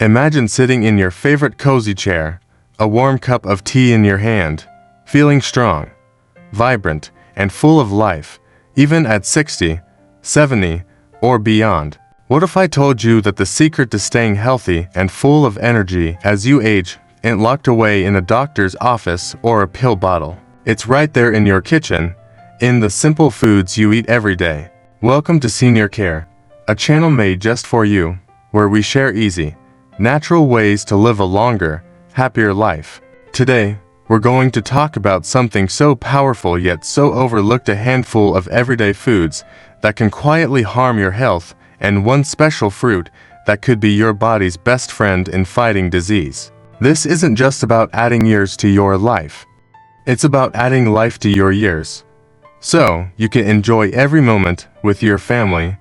Imagine sitting in your favorite cozy chair, a warm cup of tea in your hand, feeling strong, vibrant, and full of life, even at 60, 70, or beyond. What if I told you that the secret to staying healthy and full of energy as you age isn't locked away in a doctor's office or a pill bottle? It's right there in your kitchen, in the simple foods you eat every day. Welcome to Senior Care, a channel made just for you, where we share easy, natural ways to live a longer, happier life. Today, we're going to talk about something so powerful yet so overlooked, a handful of everyday foods that can quietly harm your health, and one special fruit that could be your body's best friend in fighting disease. This isn't just about adding years to your life. It's about adding life to your years, so you can enjoy every moment with your family,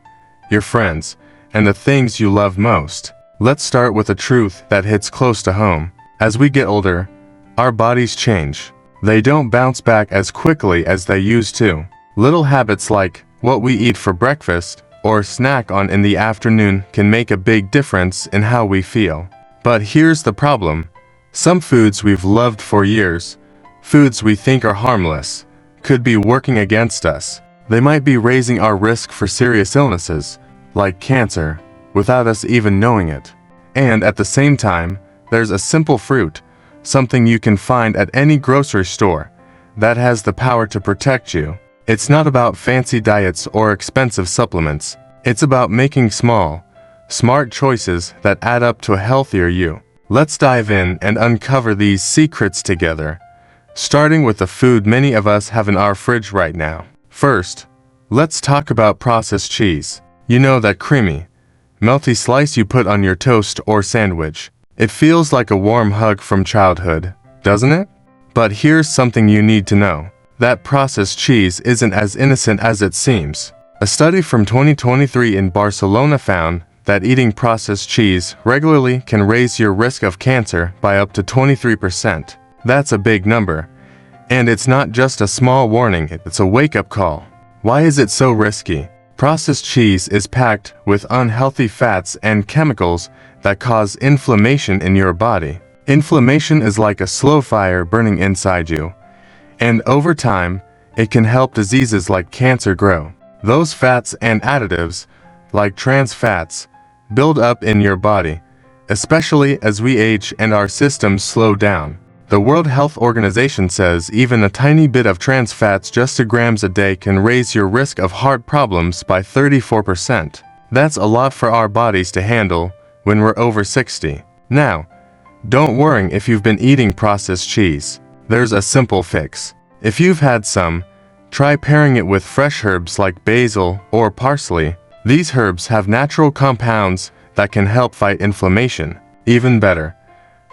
your friends, and the things you love most. Let's start with a truth that hits close to home. As we get older, our bodies change. They don't bounce back as quickly as they used to. Little habits like what we eat for breakfast or snack on in the afternoon can make a big difference in how we feel. But here's the problem. Some foods we've loved for years, foods we think are harmless, could be working against us. They might be raising our risk for serious illnesses, like cancer, without us even knowing it. And at the same time, there's a simple fruit, something you can find at any grocery store, that has the power to protect you. It's not about fancy diets or expensive supplements. It's about making small, smart choices that add up to a healthier you. Let's dive in and uncover these secrets together, starting with the food many of us have in our fridge right now. First, let's talk about processed cheese. You know, that creamy, melty slice you put on your toast or sandwich. It feels like a warm hug from childhood, doesn't it? But here's something you need to know. That processed cheese isn't as innocent as it seems. A study from 2023 in Barcelona found that eating processed cheese regularly can raise your risk of cancer by up to 23%. That's a big number. And it's not just a small warning, it's a wake-up call. Why is it so risky? Processed cheese is packed with unhealthy fats and chemicals that cause inflammation in your body. Inflammation is like a slow fire burning inside you, and over time, it can help diseases like cancer grow. Those fats and additives, like trans fats, build up in your body, especially as we age and our systems slow down. The World Health Organization says even a tiny bit of trans fats, just 2 grams a day, can raise your risk of heart problems by 34%. That's a lot for our bodies to handle when we're over 60. Now, don't worry if you've been eating processed cheese. There's a simple fix. If you've had some, try pairing it with fresh herbs like basil or parsley. These herbs have natural compounds that can help fight inflammation. Even better,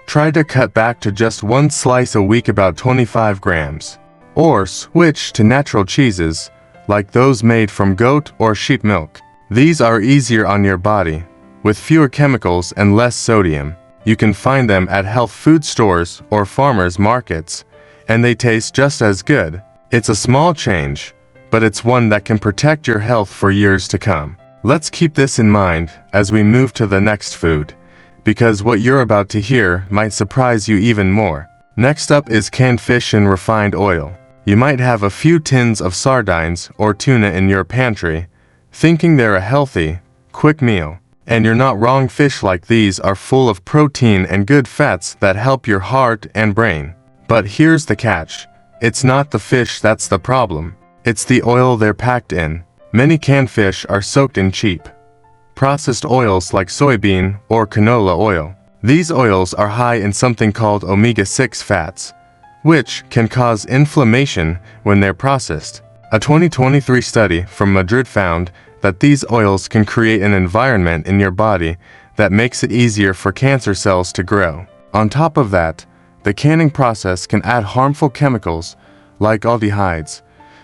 try to cut back to just 1 slice a week, about 25 grams. Or switch to natural cheeses, like those made from goat or sheep milk. These are easier on your body, with fewer chemicals and less sodium. You can find them at health food stores or farmers markets, and they taste just as good. It's a small change, but it's one that can protect your health for years to come. Let's keep this in mind as we move to the next food, because what you're about to hear might surprise you even more. Next up is canned fish and refined oil. You might have a few tins of sardines or tuna in your pantry, thinking they're a healthy, quick meal. And you're not wrong. Fish like these are full of protein and good fats that help your heart and brain. But here's the catch. It's not the fish that's the problem. It's the oil they're packed in. Many canned fish are soaked in cheap, processed oils like soybean or canola oil. These oils are high in something called omega-6 fats, which can cause inflammation when they're processed. A 2023 study from Madrid found that these oils can create an environment in your body that makes it easier for cancer cells to grow. On top of that, the canning process can add harmful chemicals like aldehydes,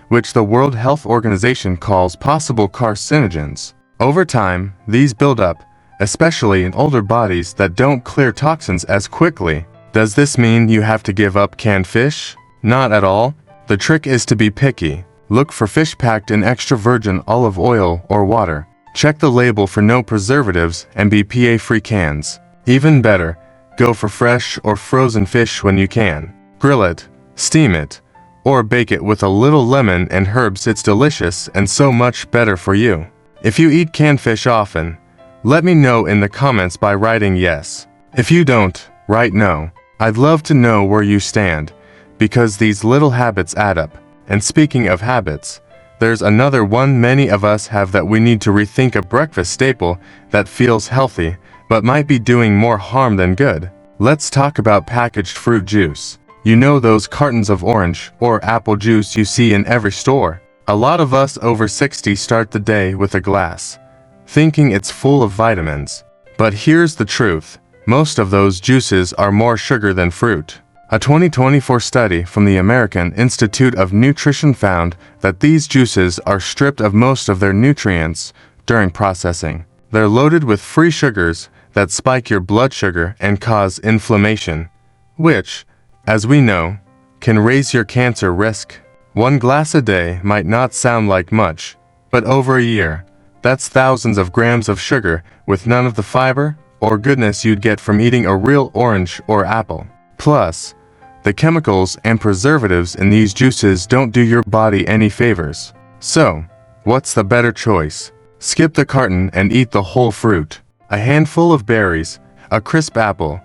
which the World Health Organization calls possible carcinogens. Over time, these build up, especially in older bodies that don't clear toxins as quickly. Does this mean you have to give up canned fish? Not at all. The trick is to be picky. Look for fish packed in extra virgin olive oil or water. Check the label for no preservatives and BPA-free cans. Even better, go for fresh or frozen fish when you can. Grill it, steam it, or bake it with a little lemon and herbs. It's delicious and so much better for you. If you eat canned fish often, let me know in the comments by writing yes. If you don't, write no. I'd love to know where you stand, because these little habits add up. And speaking of habits, there's another one many of us have that we need to rethink: a breakfast staple that feels healthy, but might be doing more harm than good. Let's talk about packaged fruit juice. You know those cartons of orange or apple juice you see in every store? A lot of us over 60 start the day with a glass, thinking it's full of vitamins. But here's the truth: most of those juices are more sugar than fruit. A 2024 study from the American Institute of Nutrition found that these juices are stripped of most of their nutrients during processing. They're loaded with free sugars that spike your blood sugar and cause inflammation, which, as we know, can raise your cancer risk. One glass a day might not sound like much, but over a year, that's thousands of grams of sugar with none of the fiber or goodness you'd get from eating a real orange or apple. Plus, the chemicals and preservatives in these juices don't do your body any favors. So, what's the better choice? Skip the carton and eat the whole fruit. A handful of berries, a crisp apple,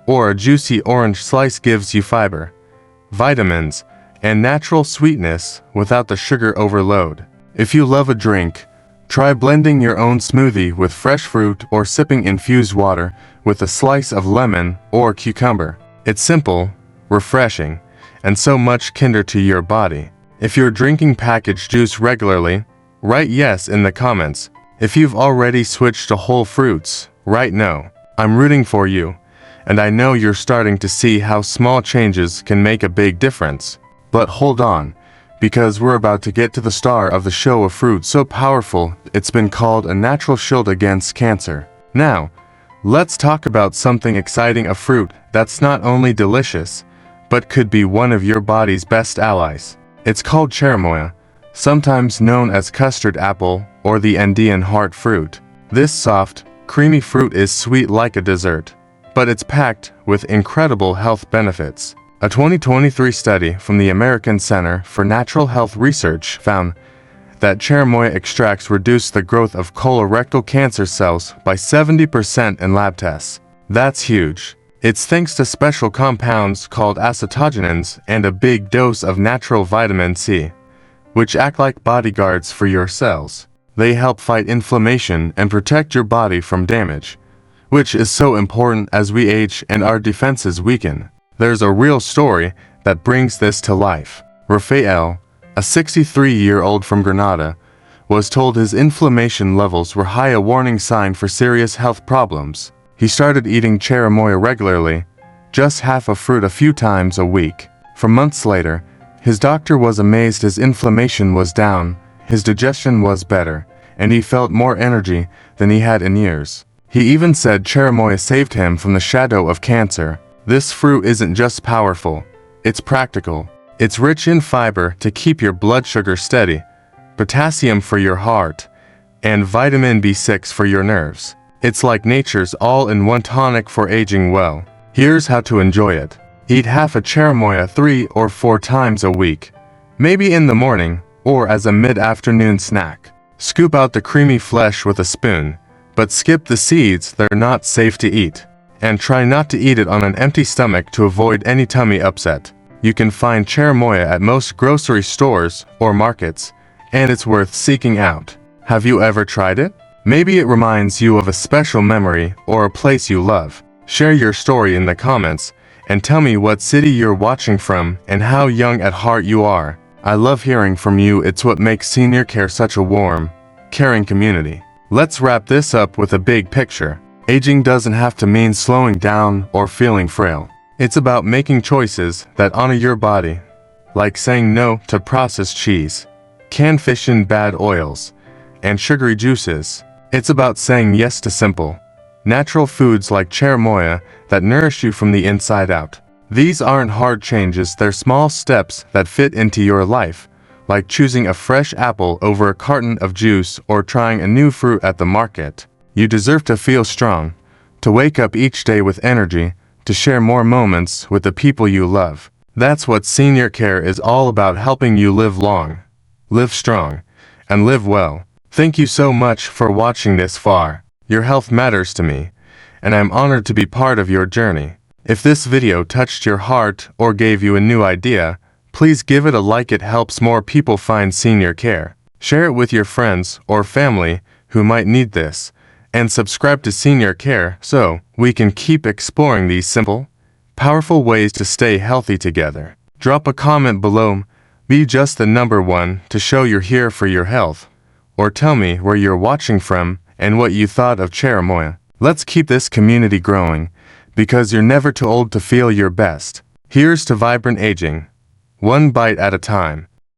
or a juicy orange slice gives you fiber, vitamins, and natural sweetness without the sugar overload. If you love a drink, try blending your own smoothie with fresh fruit or sipping infused water with a slice of lemon or cucumber. It's simple, refreshing, and so much kinder to your body. If you're drinking packaged juice regularly, write yes in the comments. If you've already switched to whole fruits, write no. I'm rooting for you, and I know you're starting to see how small changes can make a big difference. But hold on, because we're about to get to the star of the show: a fruit so powerful it's been called a natural shield against cancer. Now, let's talk about something exciting: a fruit that's not only delicious, but could be one of your body's best allies. It's called cherimoya, sometimes known as custard apple or the Andean heart fruit. This soft, creamy fruit is sweet like a dessert, but it's packed with incredible health benefits. A 2023 study from the American Center for Natural Health Research found that cherimoya extracts reduce the growth of colorectal cancer cells by 70% in lab tests. That's huge. It's thanks to special compounds called acetogenins and a big dose of natural vitamin C, which act like bodyguards for your cells. They help fight inflammation and protect your body from damage, which is so important as we age and our defenses weaken. There's a real story that brings this to life. Rafael, a 63-year-old from Granada, was told his inflammation levels were high, a warning sign for serious health problems. He started eating cherimoya regularly, just half a fruit a few times a week. For months later, his doctor was amazed: his inflammation was down, his digestion was better, and he felt more energy than he had in years. He even said cherimoya saved him from the shadow of cancer. This fruit isn't just powerful, it's practical. It's rich in fiber to keep your blood sugar steady, potassium for your heart, and vitamin B6 for your nerves. It's like nature's all-in-one tonic for aging well. Here's how to enjoy it. Eat half a cherimoya 3 or 4 times a week, maybe in the morning or as a mid-afternoon snack. Scoop out the creamy flesh with a spoon, but skip the seeds, they're not safe to eat. And try not to eat it on an empty stomach to avoid any tummy upset. You can find cherimoya at most grocery stores or markets, and it's worth seeking out. Have you ever tried it? Maybe it reminds you of a special memory or a place you love. Share your story in the comments, and tell me what city you're watching from and how young at heart you are. I love hearing from you. It's what makes senior care such a warm, caring community. Let's wrap this up with a big picture. Aging doesn't have to mean slowing down or feeling frail. It's about making choices that honor your body, like saying no to processed cheese, canned fish and bad oils, and sugary juices. It's about saying yes to simple, natural foods like cherimoya that nourish you from the inside out. These aren't hard changes, they're small steps that fit into your life, like choosing a fresh apple over a carton of juice or trying a new fruit at the market. You deserve to feel strong, to wake up each day with energy, to share more moments with the people you love. That's what senior care is all about, helping you live long, live strong, and live well. Thank you so much for watching this far. Your health matters to me, and I'm honored to be part of your journey. If this video touched your heart or gave you a new idea, please give it a like. It helps more people find senior care. Share it with your friends or family who might need this, and subscribe to Senior Care so we can keep exploring these simple, powerful ways to stay healthy together. Drop a comment below, be just the number one to show you're here for your health, or tell me where you're watching from and what you thought of Cherimoya. Let's keep this community growing, because you're never too old to feel your best. Here's to vibrant aging, one bite at a time.